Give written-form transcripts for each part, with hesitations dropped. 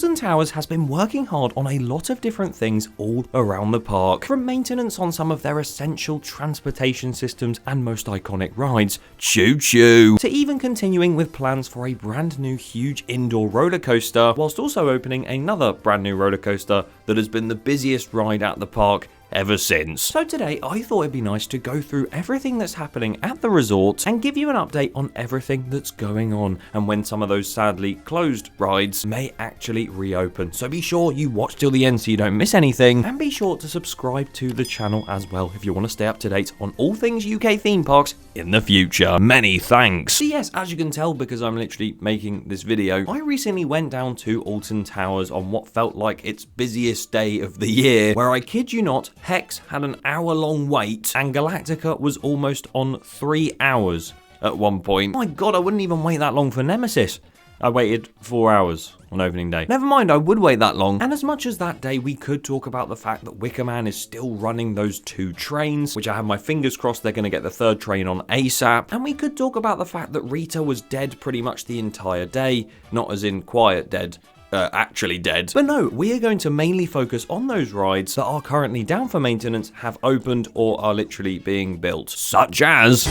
Alton Towers has been working hard on a lot of different things all around the park, from maintenance on some of their essential transportation systems and most iconic rides, choo choo, to even continuing with plans for a brand new huge indoor roller coaster, whilst also opening another brand new roller coaster that has been the busiest ride at the park ever since. So today I thought it'd be nice to go through everything that's happening at the resort and give you an update on everything that's going on and when some of those sadly closed rides may actually reopen. So be sure you watch till the end so you don't miss anything, and be sure to subscribe to the channel as well if you want to stay up to date on all things UK theme parks in the future. Many thanks. So yes, as you can tell, because I'm literally making this video, I recently went down to Alton Towers on what felt like its busiest day of the year, where I kid you not, Hex had an hour-long wait, and Galactica was almost on 3 hours at one point. My god, I wouldn't even wait that long for Nemesis. I waited 4 hours on opening day. Never mind, I would wait that long. And as much as that day, we could talk about the fact that Wicker Man is still running those 2 trains, which I have my fingers crossed they're going to get the 3rd train on ASAP. And we could talk about the fact that Rita was dead pretty much the entire day, not as in quiet dead. Actually dead. But no, we are going to mainly focus on those rides that are currently down for maintenance, have opened, or are literally being built, such as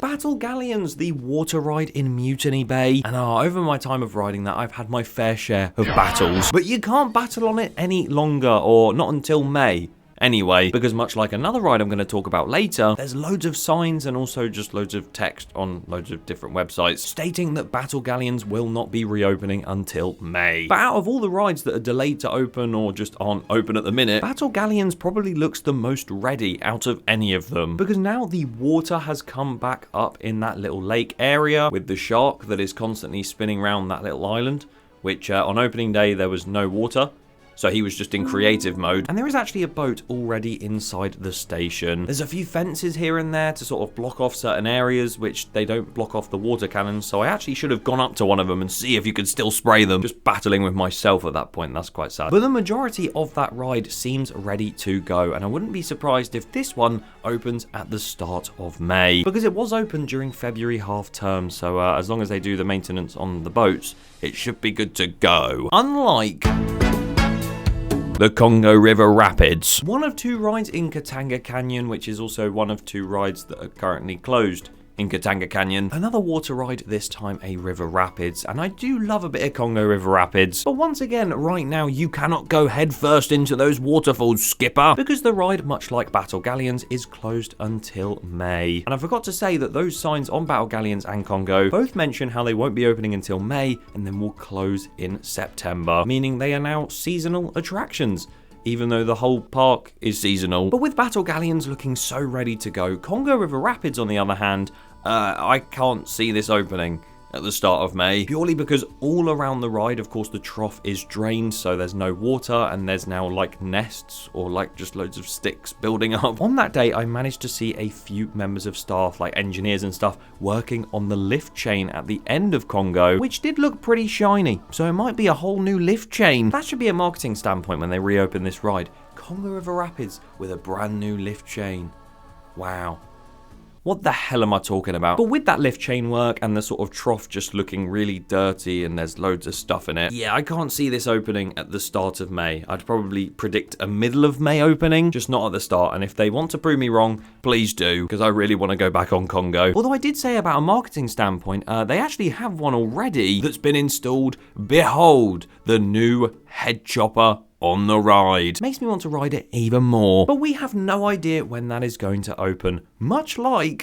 Battle Galleons, the water ride in Mutiny Bay. And over my time of riding that, I've had my fair share of battles. But you can't battle on it any longer, or not until May. Anyway, because much like another ride I'm going to talk about later, there's loads of signs and also just loads of text on loads of different websites stating that Battle Galleons will not be reopening until May. But out of all the rides that are delayed to open or just aren't open at the minute, Battle Galleons probably looks the most ready out of any of them, because now the water has come back up in that little lake area with the shark that is constantly spinning around that little island, which on opening day there was no water. So he was just in creative mode. And there is actually a boat already inside the station. There's a few fences here and there to sort of block off certain areas, which they don't block off the water cannons. So I actually should have gone up to one of them and see if you could still spray them. Just battling with myself at that point. That's quite sad. But the majority of that ride seems ready to go. And I wouldn't be surprised if this one opens at the start of May, because it was open during February half term. So as long as they do the maintenance on the boats, it should be good to go. Unlike the Congo River Rapids, one of 2 rides in Katanga Canyon, which is also one of 2 rides that are currently closed in Katanga Canyon. Another water ride, this time a river rapids, and I do love a bit of Congo River Rapids. But once again, right now, you cannot go head first into those waterfalls, skipper, because the ride, much like Battle Galleons, is closed until May. And I forgot to say that those signs on Battle Galleons and Congo both mention how they won't be opening until May and then will close in September, meaning they are now seasonal attractions, even though the whole park is seasonal. But with Battle Galleons looking so ready to go, Congo River Rapids, on the other hand, I can't see this opening at the start of May, purely because all around the ride, of course, the trough is drained, so there's no water, and there's now like nests or like just loads of sticks building up. On that day, I managed to see a few members of staff, like engineers and stuff, working on the lift chain at the end of Congo, which did look pretty shiny, so it might be a whole new lift chain. That should be a marketing standpoint when they reopen this ride. Congo River Rapids with a brand new lift chain. Wow. What the hell am I talking about? But with that lift chain work and the sort of trough just looking really dirty and there's loads of stuff in it, yeah, I can't see this opening at the start of May. I'd probably predict a middle of May opening, just not at the start. And if they want to prove me wrong, please do, because I really want to go back on Congo. Although I did say about a marketing standpoint, they actually have one already that's been installed. Behold, the new head chopper on the ride. Makes me want to ride it even more. But we have no idea when that is going to open, much like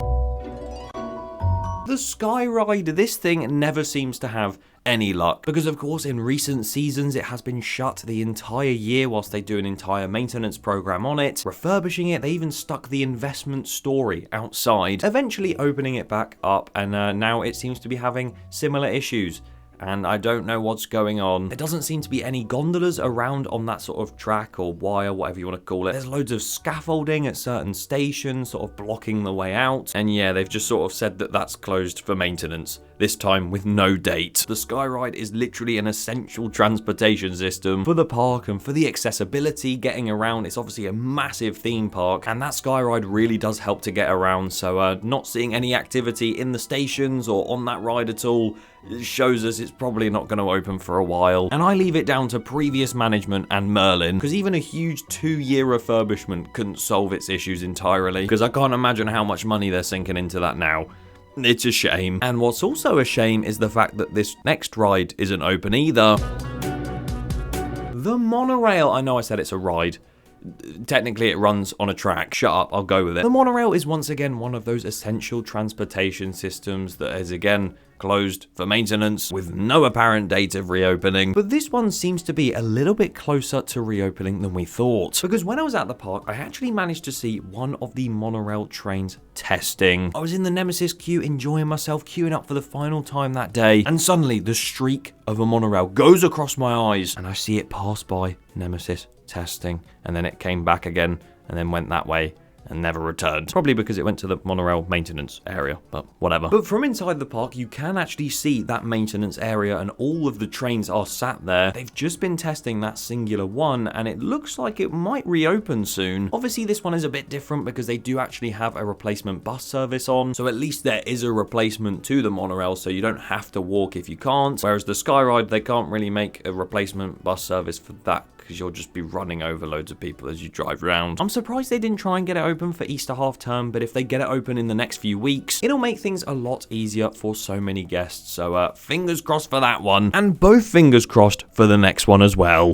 the Skyride. This thing never seems to have any luck, because of course in recent seasons it has been shut the entire year whilst they do an entire maintenance program on it, refurbishing it. They even stuck the investment story outside, eventually opening it back up, and now it seems to be having similar issues. And I don't know what's going on. There doesn't seem to be any gondolas around on that sort of track or wire, whatever you want to call it. There's loads of scaffolding at certain stations, sort of blocking the way out. And yeah, they've just sort of said that that's closed for maintenance, this time with no date. The Skyride is literally an essential transportation system for the park and for the accessibility, getting around. It's obviously a massive theme park, and that Skyride really does help to get around. So not seeing any activity in the stations or on that ride at all shows us it's probably not going to open for a while. And I leave it down to previous management and Merlin, because even a huge 2-year refurbishment couldn't solve its issues entirely, because I can't imagine how much money they're sinking into that now. It's a shame. And what's also a shame is the fact that this next ride isn't open either. The monorail. I know I said it's a ride. Technically, it runs on a track. Shut up, I'll go with it. The monorail is once again one of those essential transportation systems that is again closed for maintenance with no apparent date of reopening. But this one seems to be a little bit closer to reopening than we thought. Because when I was at the park, I actually managed to see one of the monorail trains testing. I was in the Nemesis queue enjoying myself, queuing up for the final time that day. And suddenly the streak of a monorail goes across my eyes and I see it pass by Nemesis testing. And then it came back again and then went that way and never returned. Probably because it went to the monorail maintenance area, but whatever. But from inside the park, you can actually see that maintenance area and all of the trains are sat there. They've just been testing that singular one and it looks like it might reopen soon. Obviously, this one is a bit different because they do actually have a replacement bus service on. So at least there is a replacement to the monorail, so you don't have to walk if you can't. Whereas the Skyride, they can't really make a replacement bus service for that because you'll just be running over loads of people as you drive around. I'm surprised they didn't try and get it open for Easter half term, but if they get it open in the next few weeks, it'll make things a lot easier for so many guests. So fingers crossed for that one, and both fingers crossed for the next one as well.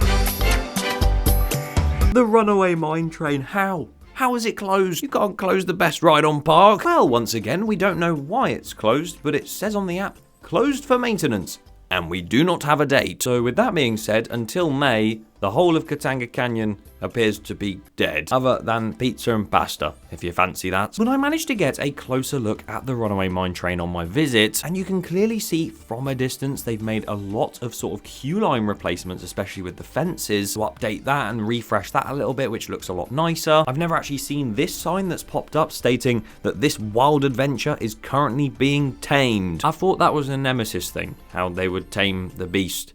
The runaway mine train, how? How is it closed? You can't close the best ride on park. Well, once again, we don't know why it's closed, but it says on the app, closed for maintenance. And we do not have a date. So with that being said, until May, the whole of Katanga Canyon appears to be dead, other than pizza and pasta, if you fancy that. But I managed to get a closer look at the runaway mine train on my visit, and you can clearly see from a distance they've made a lot of sort of queue line replacements, especially with the fences, to update that and refresh that a little bit, which looks a lot nicer. I've never actually seen this sign that's popped up stating that this wild adventure is currently being tamed. I thought that was a Nemesis thing, how they would tame the beast.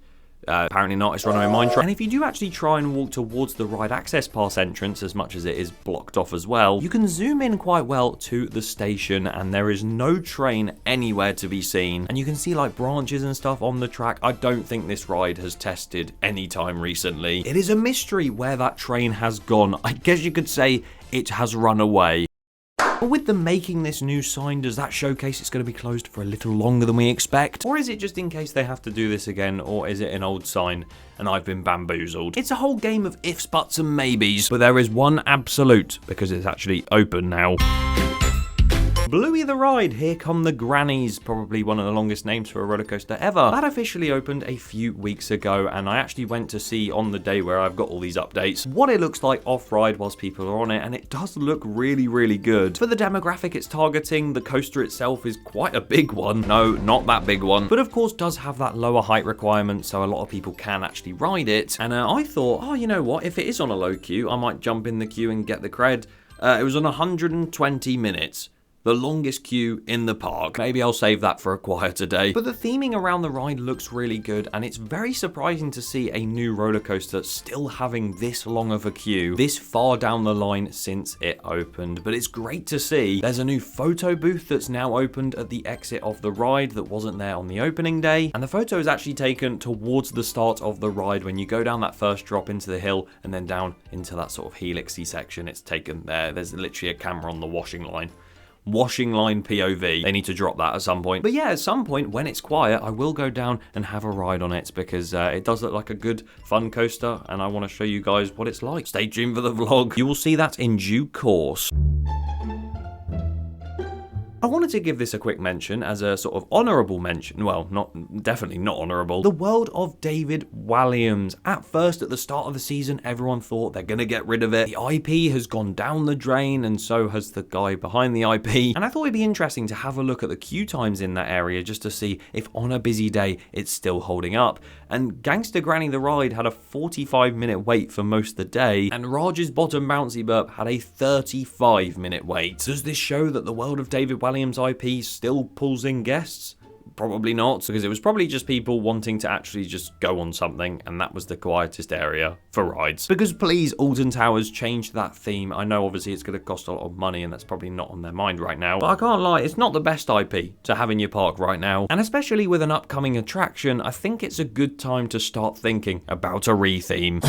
Apparently not, it's runaway mine train. And if you do actually try and walk towards the ride access pass entrance, as much as it is blocked off as well, you can zoom in quite well to the station and there is no train anywhere to be seen. And you can see like branches and stuff on the track. I don't think this ride has tested any time recently. It is a mystery where that train has gone. I guess you could say it has run away. But with them making this new sign, does that showcase it's going to be closed for a little longer than we expect? Or is it just in case they have to do this again, or is it an old sign and I've been bamboozled? It's a whole game of ifs, buts and maybes, but there is one absolute, because it's actually open now. Bluey the Ride, Here Come the Grannies, probably one of the longest names for a roller coaster ever. That officially opened a few weeks ago, and I actually went to see on the day where I've got all these updates what it looks like off-ride whilst people are on it, and it does look really, really good. For the demographic it's targeting, the coaster itself is quite a big one. No, not that big one, but of course does have that lower height requirement, so a lot of people can actually ride it. And I thought, oh, you know what, if it is on a low queue, I might jump in the queue and get the cred. It was on 120 minutes. The longest queue in the park. Maybe I'll save that for a quieter day. But the theming around the ride looks really good, and it's very surprising to see a new roller coaster still having this long of a queue this far down the line since it opened. But it's great to see. There's a new photo booth that's now opened at the exit of the ride that wasn't there on the opening day, and the photo is actually taken towards the start of the ride when you go down that first drop into the hill and then down into that sort of helixy section. It's taken there. There's literally a camera on the washing line POV. They need to drop that at some point. But yeah, at some point when it's quiet, I will go down and have a ride on it, because it does look like a good fun coaster and I want to show you guys what it's like. Stay tuned for the vlog. You will see that in due course. I wanted to give this a quick mention as a sort of honourable mention. Well, definitely not honourable. The world of David Walliams. At first, at the start of the season, everyone thought they're going to get rid of it. The IP has gone down the drain, and so has the guy behind the IP. And I thought it'd be interesting to have a look at the queue times in that area just to see if on a busy day it's still holding up. And Gangster Granny the Ride had a 45-minute wait for most of the day, and Raj's Bottom Bouncy Burp had a 35-minute wait. Does this show that the world of David Walliams IP still pulls in guests? Probably not, because it was probably just people wanting to actually just go on something, and that was the quietest area for rides. Because please, Alton Towers, change that theme. I know obviously it's going to cost a lot of money, and that's probably not on their mind right now, but I can't lie, it's not the best IP to have in your park right now. And especially with an upcoming attraction, I think it's a good time to start thinking about a re-theme.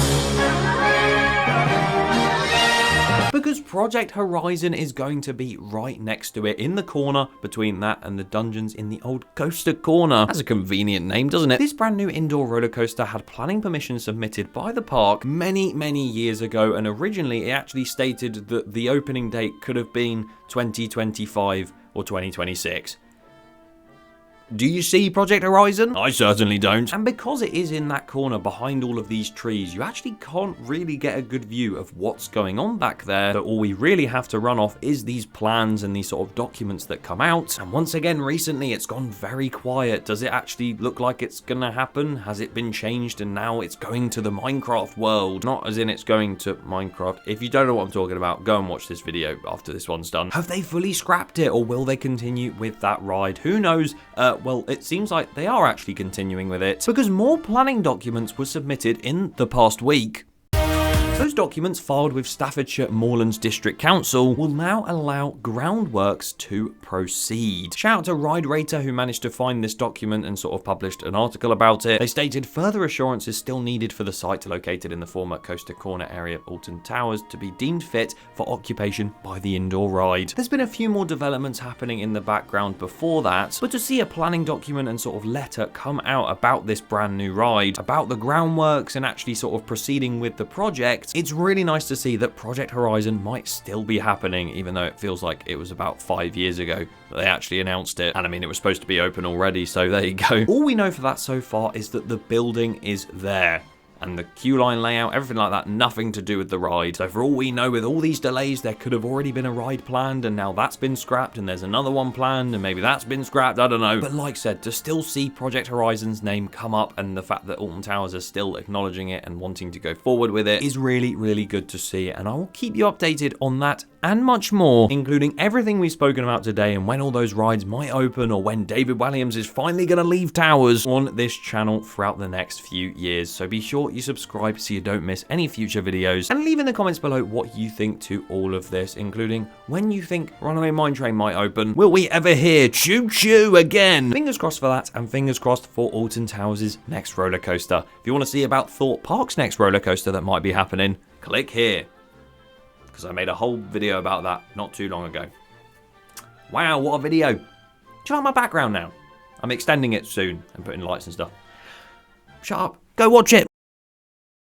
Because Project Horizon is going to be right next to it, in the corner between that and the dungeons in the old coaster corner. That's a convenient name, doesn't it? This brand new indoor roller coaster had planning permission submitted by the park many years ago, and originally it actually stated that the opening date could have been 2025 or 2026. Do you see Project Horizon? I certainly don't. And because it is in that corner behind all of these trees, you actually can't really get a good view of what's going on back there. So all we really have to run off is these plans and these sort of documents that come out. And once again, recently it's gone very quiet. Does it actually look like it's gonna happen? Has it been changed and now it's going to the Minecraft world? Not as in it's going to Minecraft. If you don't know what I'm talking about, go and watch this video after this one's done. Have they fully scrapped it, or will they continue with that ride? Who knows? Well, it seems like they are actually continuing with it, because more planning documents were submitted in the past week. Those documents, filed with Staffordshire Moorlands District Council, will now allow groundworks to proceed. Shout out to Ride Rater, who managed to find this document and sort of published an article about it. They stated further assurance is still needed for the site located in the former Coaster Corner area of Alton Towers to be deemed fit for occupation by the indoor ride. There's been a few more developments happening in the background before that, but to see a planning document and sort of letter come out about this brand new ride, about the groundworks and actually sort of proceeding with the project, it's really nice to see that Project Horizon might still be happening, even though it feels like it was about 5 years ago that they actually announced it. And I mean, it was supposed to be open already, so there you go. All we know for that so far is that the building is there. And the queue line layout, everything like that, nothing to do with the ride. So for all we know, with all these delays, there could have already been a ride planned, and now that's been scrapped, and there's another one planned, and maybe that's been scrapped, I don't know. But like I said, to still see Project Horizon's name come up, and the fact that Alton Towers are still acknowledging it and wanting to go forward with it, is really good to see. And I will keep you updated on that and much more, including everything we've spoken about today, and when all those rides might open, or when David Walliams is finally going to leave Towers, on this channel throughout the next few years. So be sure you subscribe so you don't miss any future videos, and leave in the comments below what you think to all of this, including when you think Runaway Mine Train might open. Will we ever hear choo choo again? Fingers crossed for that, and fingers crossed for Alton Towers' next roller coaster. If you want to see about Thorpe Park's next roller coaster that might be happening, click here, because I made a whole video about that not too long ago. Wow, what a video. Do you like my background now? I'm extending it soon and putting lights and stuff. Shut up. Go watch it.